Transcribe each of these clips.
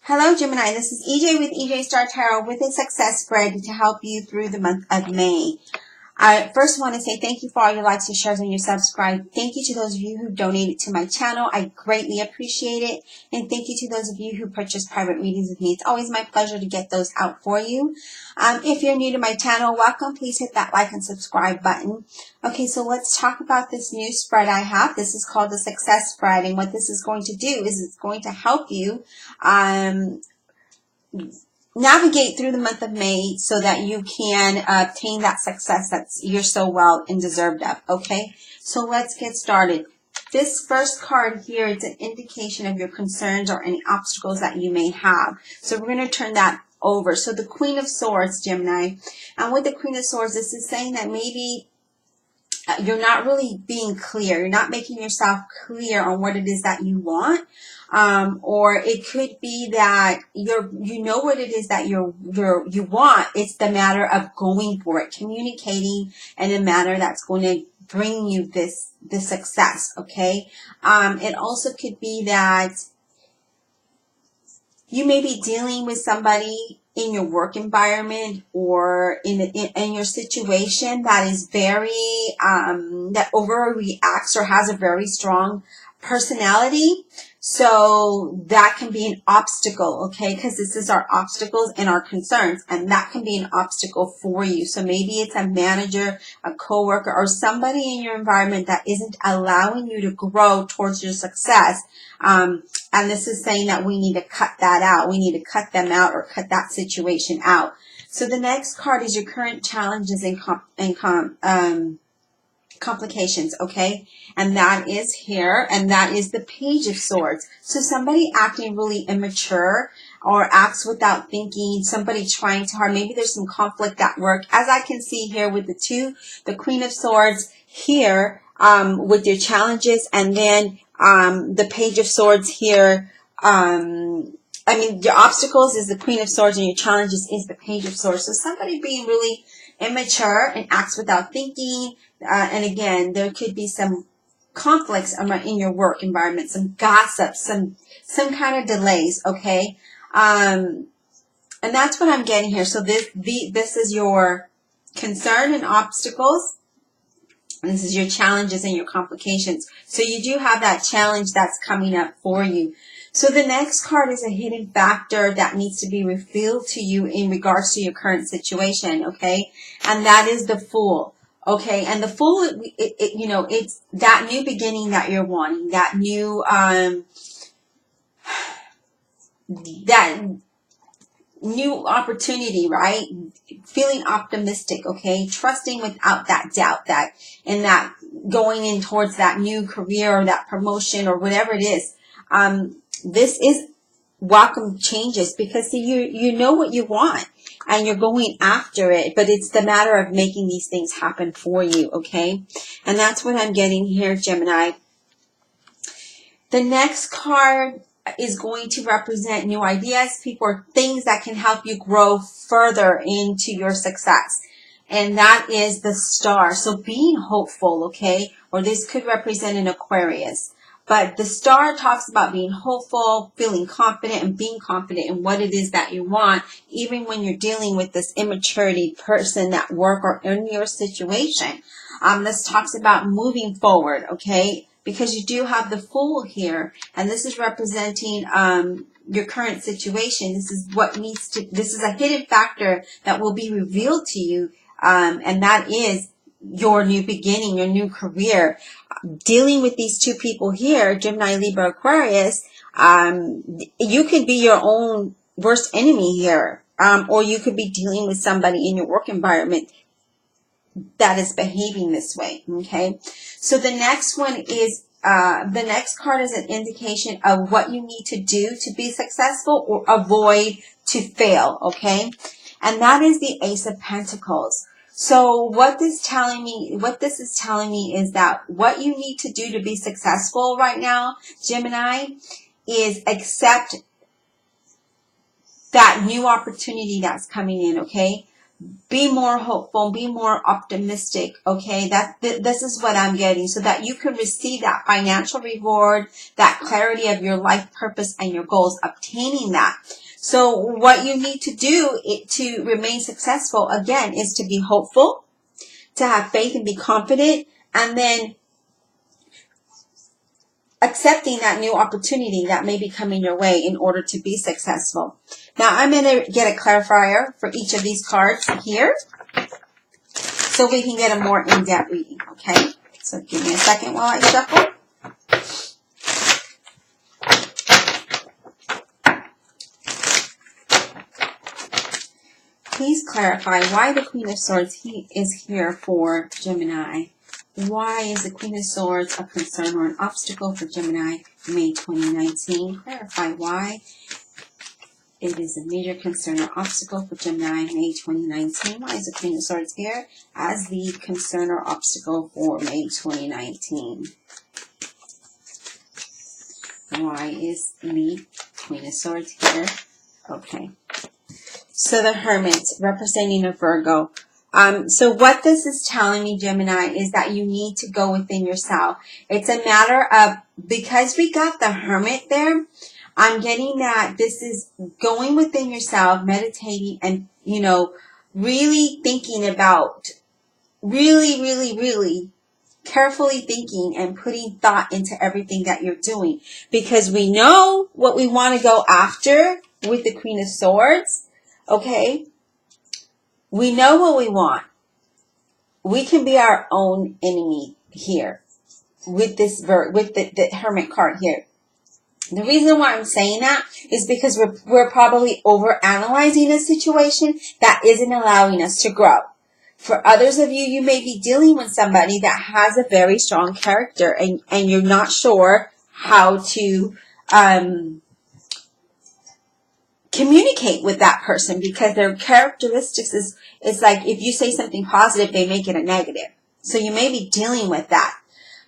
Hello, Gemini. This is EJ with EJ Star Tarot with a success spread to help you through the month of May. I first want to say thank you for all your likes, your shares, and your subscribe. Thank you to those of you who donated to my channel. I greatly appreciate it. And thank you to those of you who purchased private readings with me. It's always my pleasure to get those out for you. If you're new to my channel, welcome. Please hit that like and subscribe button. Okay, so let's talk about this new spread I have. This is called the success spread. And what this is going to do is it's going to help you navigate through the month of May so that you can obtain that success that you're so well and deserved of. Okay, so let's get started. This first card here is an indication of your concerns or any obstacles that you may have. So we're going to turn that over. So the Queen of Swords, Gemini, and with the Queen of Swords, this is saying that maybe you're not really being clear. You're not making yourself clear on what it is that you want. Or it could be that you know what it is that you want. It's the matter of going for it, communicating in a manner that's going to bring you this success. Okay. It also could be that you may be dealing with somebody in your work environment or in your situation that is very, that overreacts or has a very strong personality. So that can be an obstacle, okay? Because this is our obstacles and our concerns, and that can be an obstacle for you. So maybe it's a manager, a coworker, or somebody in your environment that isn't allowing you to grow towards your success. And this is saying that we need to cut that out. We need to cut them out or cut that situation out. So the next card is your current challenges and complications, okay? And that is here, and that is the Page of Swords. So somebody acting really immature or acts without thinking, somebody trying too hard. Maybe there's some conflict at work. As I can see here with the Queen of Swords here, with your challenges, and then the Page of Swords here. I mean, your obstacles is the Queen of Swords and your challenges is the Page of Swords. So somebody being really immature and acts without thinking. And again, there could be some conflicts in your work environment, some gossip, some kind of delays, okay? And that's what I'm getting here. So this is your concern and obstacles. This is your challenges and your complications. So you do have that challenge that's coming up for you. So the next card is a hidden factor that needs to be revealed to you in regards to your current situation, okay? And that is the Fool, okay? And the Fool, you know, it's that new beginning that you're wanting, that new, that new opportunity, right? Feeling optimistic, okay? Trusting without that doubt, that and that going in towards that new career or that promotion or whatever it is. This is welcome changes because see, you know what you want and you're going after it, but it's the matter of making these things happen for you, okay? And that's what I'm getting here, Gemini. The next card is going to represent new ideas, people, or things that can help you grow further into your success. And that is the Star. So being hopeful, okay? Or this could represent an Aquarius. But the Star talks about being hopeful, feeling confident, and being confident in what it is that you want, even when you're dealing with this immaturity person at work or in your situation. This talks about moving forward, okay? Because you do have the Fool here, and this is representing your current situation. This is what needs to, this is a hidden factor that will be revealed to you, and that is your new beginning, your new career. Dealing with these two people here, Gemini, Libra, Aquarius, you could be your own worst enemy here, or you could be dealing with somebody in your work environment that is behaving this way, okay? So the next one is, the next card is an indication of what you need to do to be successful or avoid to fail, okay? And that is the Ace of Pentacles. So what this is telling me is that what you need to do to be successful right now, Gemini, is accept that new opportunity that's coming in, okay? Be more hopeful, be more optimistic, okay? This is what I'm getting, so that you can receive that financial reward, that clarity of your life purpose and your goals, obtaining that. So what you need to do to remain successful, again, is to be hopeful, to have faith and be confident, and then accepting that new opportunity that may be coming your way in order to be successful. Now, I'm going to get a clarifier for each of these cards here, so we can get a more in-depth reading, okay? So give me a second while I shuffle. Please clarify why the Queen of Swords is here for Gemini. Why is the Queen of Swords a concern or an obstacle for Gemini May 2019? Clarify why it is a major concern or obstacle for Gemini May 2019. Why is the Queen of Swords here as the concern or obstacle for May 2019? Why is the Queen of Swords here? Okay. So the Hermit, representing a Virgo. So what this is telling me, Gemini, is that you need to go within yourself. It's a matter of, because we got the Hermit there, I'm getting that this is going within yourself, meditating, and, you know, really thinking about, really carefully thinking and putting thought into everything that you're doing. Because we know what we want to go after with the Queen of Swords, okay? We know what we want. We can be our own enemy here with this with the Hermit card here. The reason why I'm saying that is because we're probably overanalyzing a situation that isn't allowing us to grow. For others of you, you may be dealing with somebody that has a very strong character, and you're not sure how to communicate with that person, because their characteristics is like, if you say something positive, they make it a negative. So you may be dealing with that.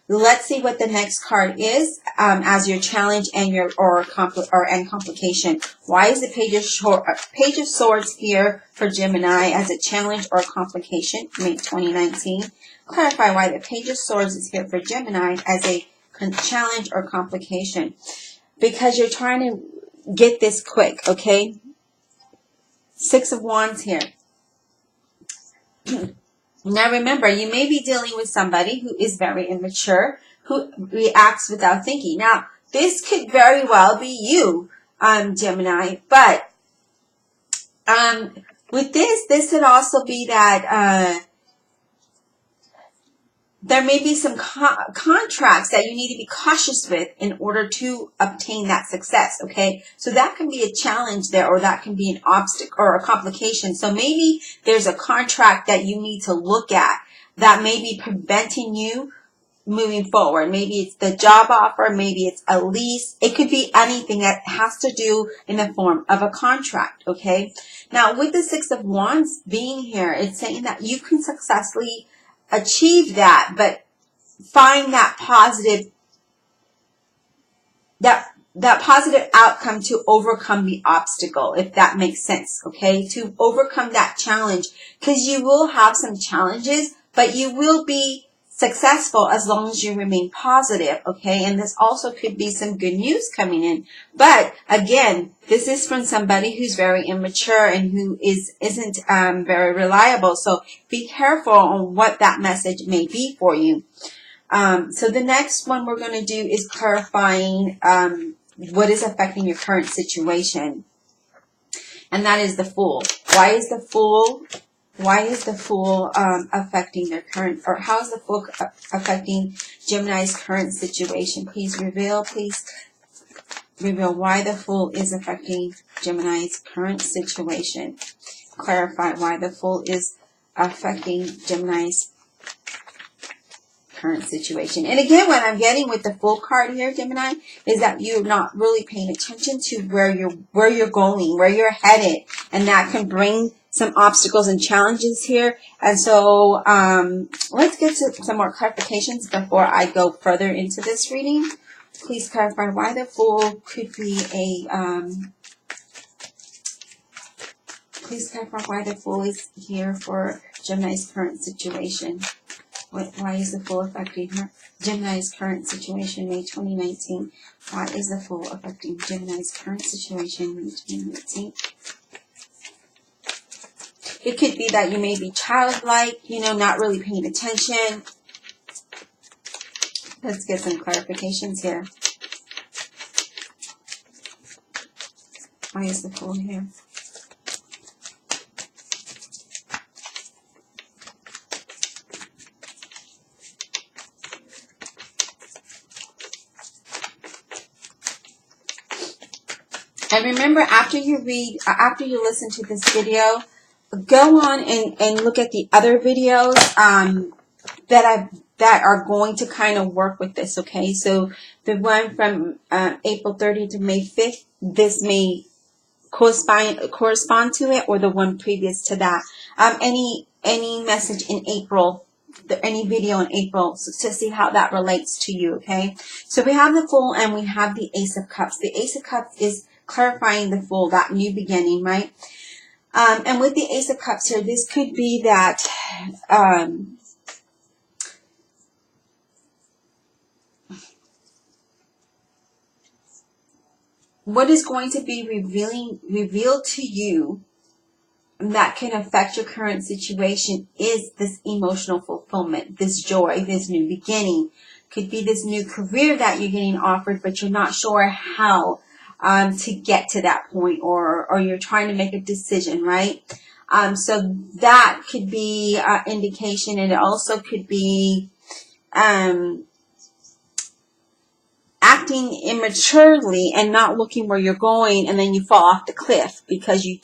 Let's see what the next card is as your challenge and your and complication. Why is the Page of Swords here for Gemini as a challenge or complication? May 2019. Clarify why the Page of Swords is here for Gemini as a challenge or complication. Because you're trying to get this quick, okay? Six of Wands here. Now remember, you may be dealing with somebody who is very immature, who reacts without thinking. Now, this could very well be you, Gemini, but with this could also be that there may be some contracts that you need to be cautious with in order to obtain that success, okay? So that can be a challenge there, or that can be an obstacle or a complication. So maybe there's a contract that you need to look at that may be preventing you moving forward. Maybe it's the job offer, maybe it's a lease. It could be anything that has to do in the form of a contract, okay? Now, with the Six of Wands being here, it's saying that you can successfully achieve that, but find that positive outcome to overcome the obstacle, if that makes sense, okay? To overcome that challenge, because you will have some challenges, but you will be successful as long as you remain positive, okay? And this also could be some good news coming in. But again, this is from somebody who's very immature and who isn't very reliable. So be careful on what that message may be for you. So the next one we're going to do is clarifying what is affecting your current situation. And that is the Fool. Why is the Fool affecting their current, or how is the Fool affecting Gemini's current situation? Please reveal why the Fool is affecting Gemini's current situation. Clarify why the Fool is affecting Gemini's current situation. And again, what I'm getting with the Fool card here, Gemini, is that you're not really paying attention to where you're going, where you're headed, and that can bring some obstacles and challenges here. And so let's get to some more clarifications before I go further into this reading. Please clarify why the Fool could be Please clarify why the Fool is here for Gemini's current situation. Why is the Fool affecting her? Gemini's current situation, May 2019. Why is the Fool affecting Gemini's current situation, May 2019? It could be that you may be childlike, you know, not really paying attention. Let's get some clarifications here. Why is the Fool here? And remember, after you listen to this video, go on and look at the other videos that are going to kind of work with this. Okay, so the one from April 30th to May 5th, this may correspond to it, or the one previous to that. Any message in April, any video in April, to see how that relates to you. Okay, so we have the Fool and we have the Ace of Cups. The Ace of Cups is clarifying the Fool, that new beginning, right? And with the Ace of Cups here, this could be that what is going to be revealed to you that can affect your current situation is this emotional fulfillment, this joy, this new beginning. Could be this new career that you're getting offered, but you're not sure how to get to that point, or you're trying to make a decision, right? So that could be indication, and it also could be acting immaturely and not looking where you're going, and then you fall off the cliff because you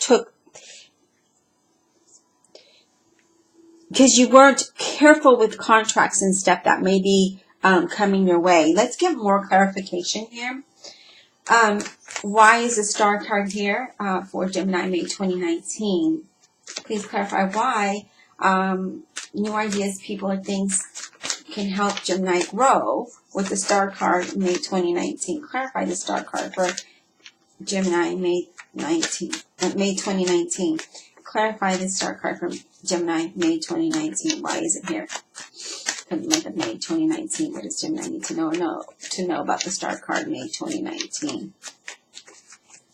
weren't careful with contracts and stuff that may be coming your way. Let's get more clarification here. Why is the Star card here for Gemini, May 2019? Please clarify why new ideas, people, or things can help Gemini grow with the Star card, May 2019. Clarify the Star card for Gemini, May 2019. Clarify the Star card from Gemini, May 2019. Why is it here? For the month of May 2019. What does Gemini need to know about the Star card, May 2019?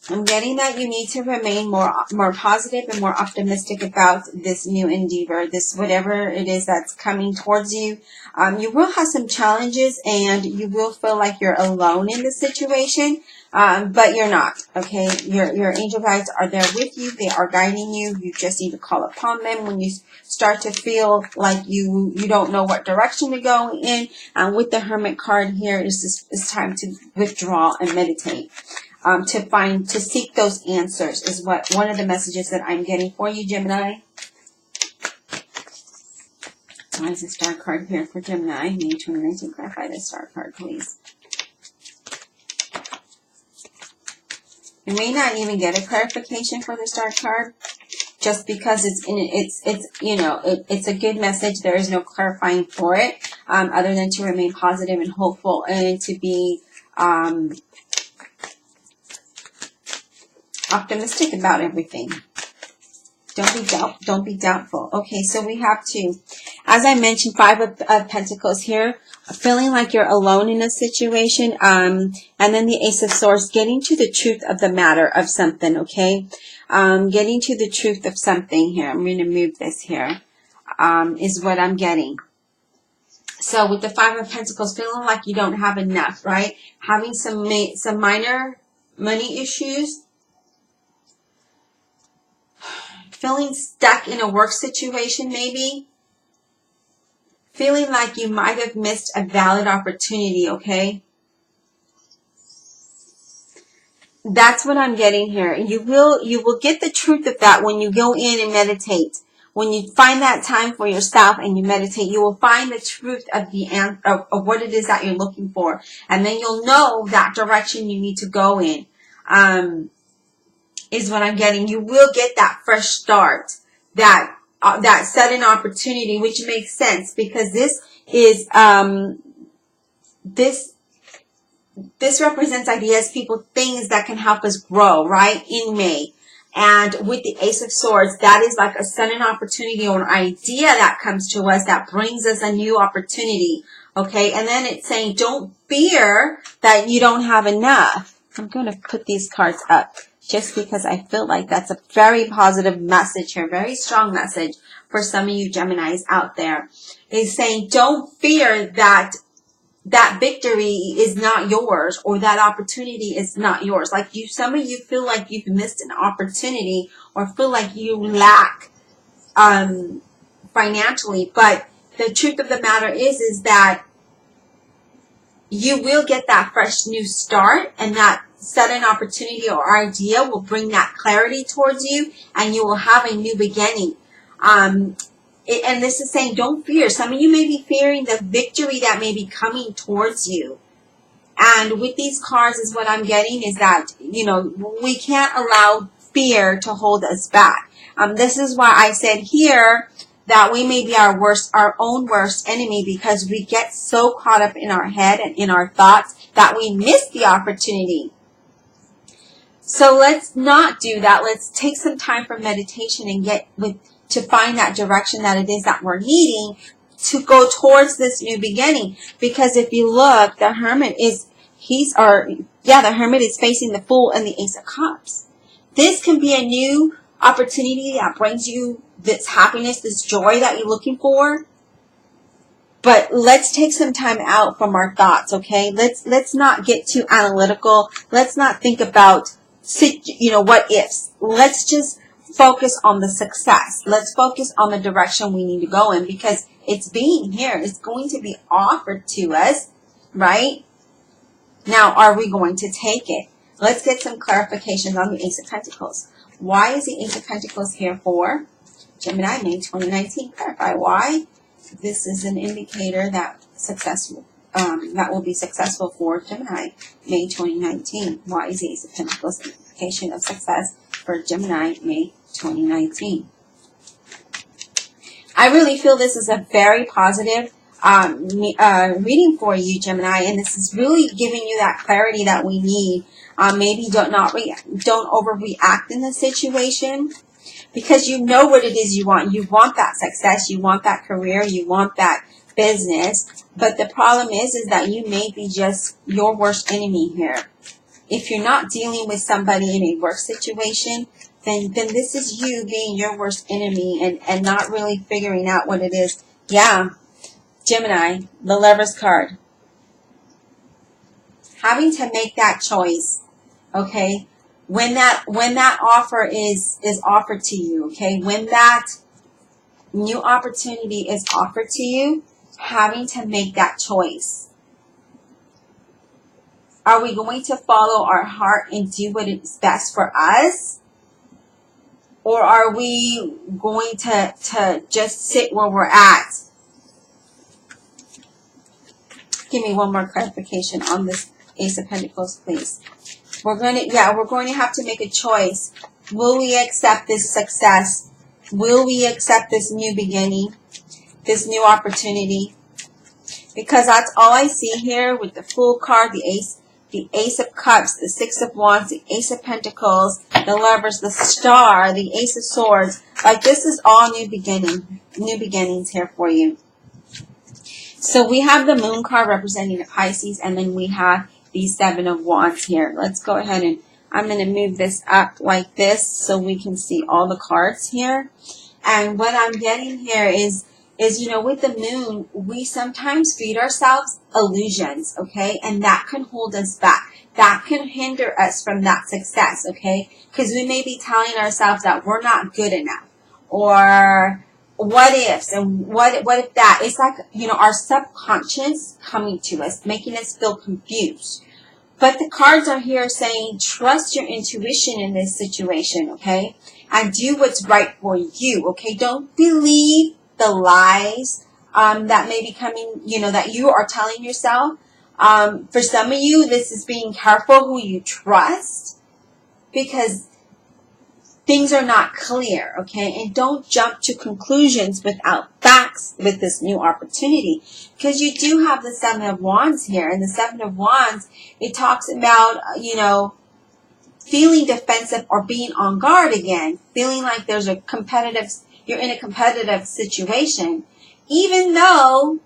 I'm getting that you need to remain more positive and more optimistic about this new endeavor, this whatever it is that's coming towards you. You will have some challenges, and you will feel like you're alone in the situation, but you're not. Okay, your angel guides are there with you. They are guiding you. You just need to call upon them when you start to feel like you don't know what direction to go in. With the Hermit card here, it's time to withdraw and meditate. To seek those answers is what one of the messages that I'm getting for you, Gemini. Why is the Star card here for Gemini? May 2019. Clarify the Star card, please. You may not even get a clarification for the Star card, just because it's a good message. There is no clarifying for it, other than to remain positive and hopeful, and to be optimistic about everything. Don't be doubtful. Okay, so we have as I mentioned, Five of Pentacles here, feeling like you're alone in a situation, and then the Ace of Swords, getting to the truth of the matter of something. Okay, getting to the truth of something here. I'm going to move this here. Is what I'm getting. So with the Five of Pentacles, feeling like you don't have enough, right? Having some minor money issues. Feeling stuck in a work situation, maybe. Feeling like you might have missed a valid opportunity, okay? That's what I'm getting here. You will get the truth of that when you go in and meditate. When you find that time for yourself and you meditate, you will find the truth of of what it is that you're looking for. And then you'll know that direction you need to go in. Is what I'm getting. You will get that fresh start, that sudden opportunity, which makes sense, because this is this represents ideas, people, things that can help us grow, right, in May. And with the Ace of Swords, that is like a sudden opportunity or an idea that comes to us that brings us a new opportunity. Okay, and then it's saying, don't fear that you don't have enough. I'm going to put these cards up just because I feel like that's a very positive message here, very strong message for some of you Geminis out there. It's saying, don't fear that victory is not yours, or that opportunity is not yours. Like some of you feel like you've missed an opportunity, or feel like you lack financially. But the truth of the matter is that you will get that fresh new start, and that sudden opportunity or idea will bring that clarity towards you, and you will have a new beginning. And this is saying, don't fear. Some of you may be fearing the victory that may be coming towards you. And with these cards is what I'm getting is that, we can't allow fear to hold us back. This is why I said here that we may be our own worst enemy, because we get so caught up in our head and in our thoughts that we miss the opportunity. So let's not do that. Let's take some time for meditation and to find that direction that it is that we're needing to go towards this new beginning. Because if you look, the Hermit is facing the Fool and the Ace of Cups. This can be a new opportunity that brings you this happiness, this joy that you're looking for. But let's take some time out from our thoughts, okay? Let's not get too analytical. Let's not think about what ifs. Let's just focus on the success. Let's focus on the direction we need to go in, because it's being here. It's going to be offered to us, right? Now, are we going to take it? Let's get some clarification on the Ace of Pentacles. Why is the Ace of Pentacles here for Gemini, May 2019? Clarify why. This is an indicator that that will be successful for Gemini, May 2019. Why is the Ace of Pentacles an indication of success for Gemini, May 2019? I really feel this is a very positive reading for you, Gemini, and this is really giving you that clarity that we need. Maybe don't overreact in the situation, because you know what it is you want. You want that success, you want that career, you want that business. But the problem is that you may be just your worst enemy here. If you're not dealing with somebody in a work situation, then this is you being your worst enemy and not really figuring out what it is. Yeah, Gemini, the Lover's card. Having to make that choice, okay? When that offer is offered to you, okay? When that new opportunity is offered to you, having to make that choice. Are we going to follow our heart and do what is best for us? Or are we going to just sit where we're at? Give me one more clarification on this Ace of Pentacles, please. We're going to have to make a choice. Will we accept this success? Will we accept this new beginning, this new opportunity? Because that's all I see here with the Fool card, the Ace of Cups, the Six of Wands, the Ace of Pentacles, the Lovers, the Star, the Ace of Swords. Like, this is all new beginnings here for you. So we have the Moon card representing the Pisces, and then we have the Seven of Wands here. Let's go ahead and I'm going to move this up like this so we can see all the cards here. And what I'm getting here is with the Moon, we sometimes feed ourselves illusions, okay? And that can hold us back. That can hinder us from that success, okay? Because we may be telling ourselves that we're not good enough, or what ifs, and what if that. It's like, our subconscious coming to us, making us feel confused. But the cards are here saying, trust your intuition in this situation, okay? And do what's right for you, okay? Don't believe the lies that may be coming, that you are telling yourself. For some of you, this is being careful who you trust, because things are not clear, okay? And don't jump to conclusions without facts with this new opportunity, because you do have the Seven of Wands here. And the Seven of Wands, it talks about, feeling defensive or being on guard again, feeling like you're in a competitive situation, even though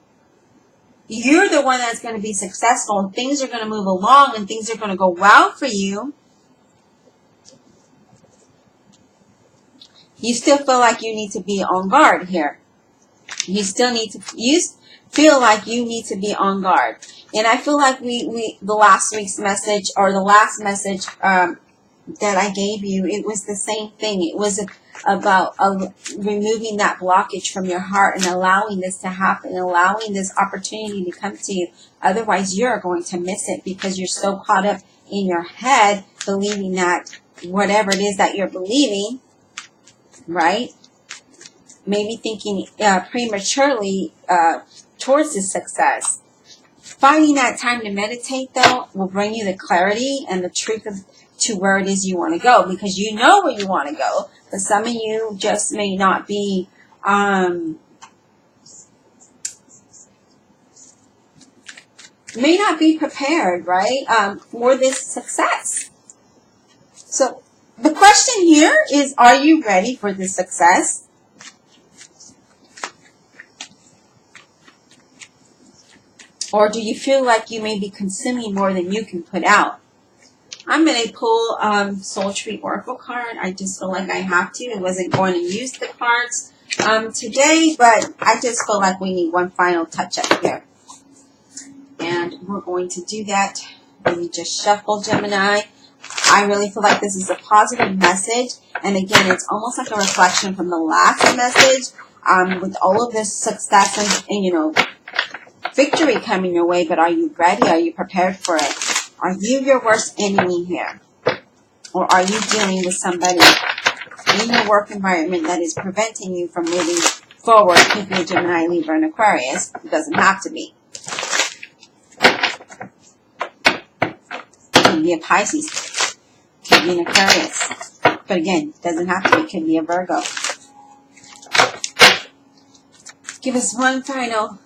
you're the one that's going to be successful and things are going to move along and things are going to go well for you, you still feel like you need to be on guard here. You feel like you need to be on guard. And I feel like the last week's message, or the last message that I gave you, it was the same thing. It was about removing that blockage from your heart and allowing this to happen, allowing this opportunity to come to you. Otherwise, you're going to miss it because you're so caught up in your head believing that whatever it is that you're believing, right? Maybe thinking prematurely towards this success. Finding that time to meditate, though, will bring you the clarity and the truth to where it is you want to go, because you know where you want to go, but some of you just may not be prepared, right, for this success. So the question here is, are you ready for this success? Or do you feel like you may be consuming more than you can put out? I'm going to pull Soul Tree Oracle card. I just feel like I have to. I wasn't going to use the cards today, but I just feel like we need one final touch up here. And we're going to do that. Let me just shuffle, Gemini. I really feel like this is a positive message. And again, it's almost like a reflection from the last message with all of this success and victory coming your way. But are you ready? Are you prepared for it? Are you your worst enemy here? Or are you dealing with somebody in your work environment that is preventing you from moving forward? Could be a Gemini, Libra, and Aquarius. It doesn't have to be. Could be a Pisces. Could be an Aquarius. But again, it doesn't have to be. It could be a Virgo. Give us one final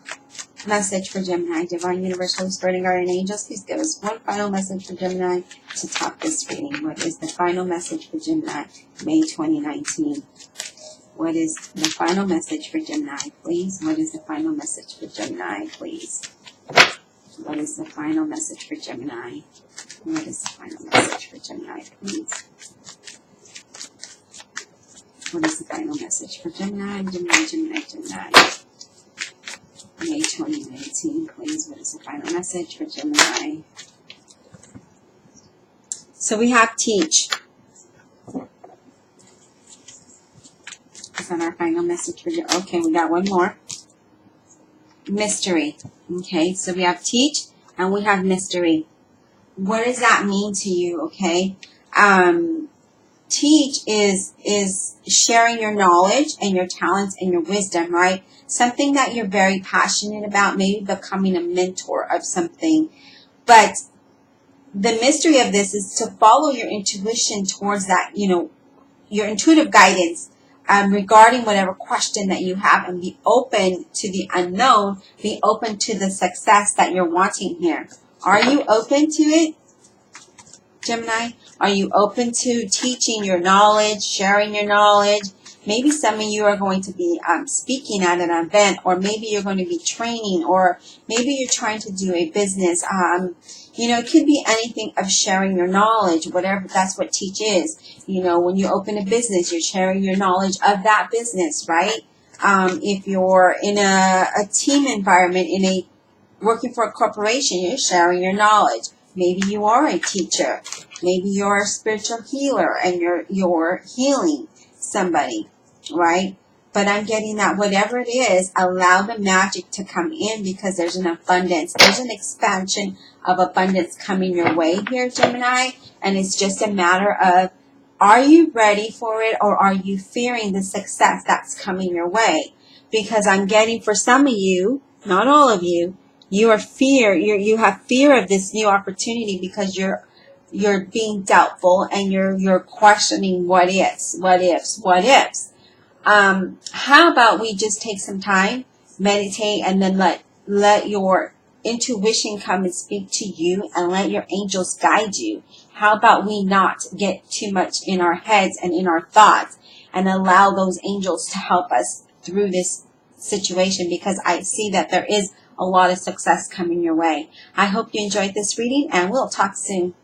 message for Gemini. Divine Universe, Holy Spirit, and Guardian Angels, please give us one final message for Gemini to top this reading. What is the final message for Gemini, May 2019? What is the final message for Gemini, please? What is the final message for Gemini, please? What is the final message for Gemini? What is the final message for Gemini, please? What is the final message for Gemini? Gemini. May 2019, please. What is the final message for Gemini? So we have teach. Is that our final message for Gemini? Okay, we got one more. Mystery. Okay, so we have teach and we have mystery. What does that mean to you? Okay, teach is sharing your knowledge and your talents and your wisdom, right? Something that you're very passionate about, maybe becoming a mentor of something. But the mystery of this is to follow your intuition towards that, your intuitive guidance regarding whatever question that you have, and be open to the unknown, be open to the success that you're wanting here. Are you open to it, Gemini? Are you open to teaching your knowledge, sharing your knowledge? Maybe some of you are going to be speaking at an event, or maybe you're going to be training, or maybe you're trying to do a business. It could be anything of sharing your knowledge, whatever. That's what teach is. When you open a business, you're sharing your knowledge of that business, right? If you're in a team environment, working for a corporation, you're sharing your knowledge. Maybe you are a teacher. Maybe you're a spiritual healer and you're healing somebody, right? But I'm getting that whatever it is, allow the magic to come in, because there's an abundance. There's an expansion of abundance coming your way here, Gemini. And it's just a matter of, are you ready for it, or are you fearing the success that's coming your way? Because I'm getting, for some of you, not all of you, you have fear of this new opportunity, because you're being doubtful and you're questioning what ifs. How about we just take some time, meditate, and then let your intuition come and speak to you, and let your angels guide you. How about we not get too much in our heads and in our thoughts and allow those angels to help us through this situation, because I see that there is a lot of success coming your way. I hope you enjoyed this reading, and we'll talk soon.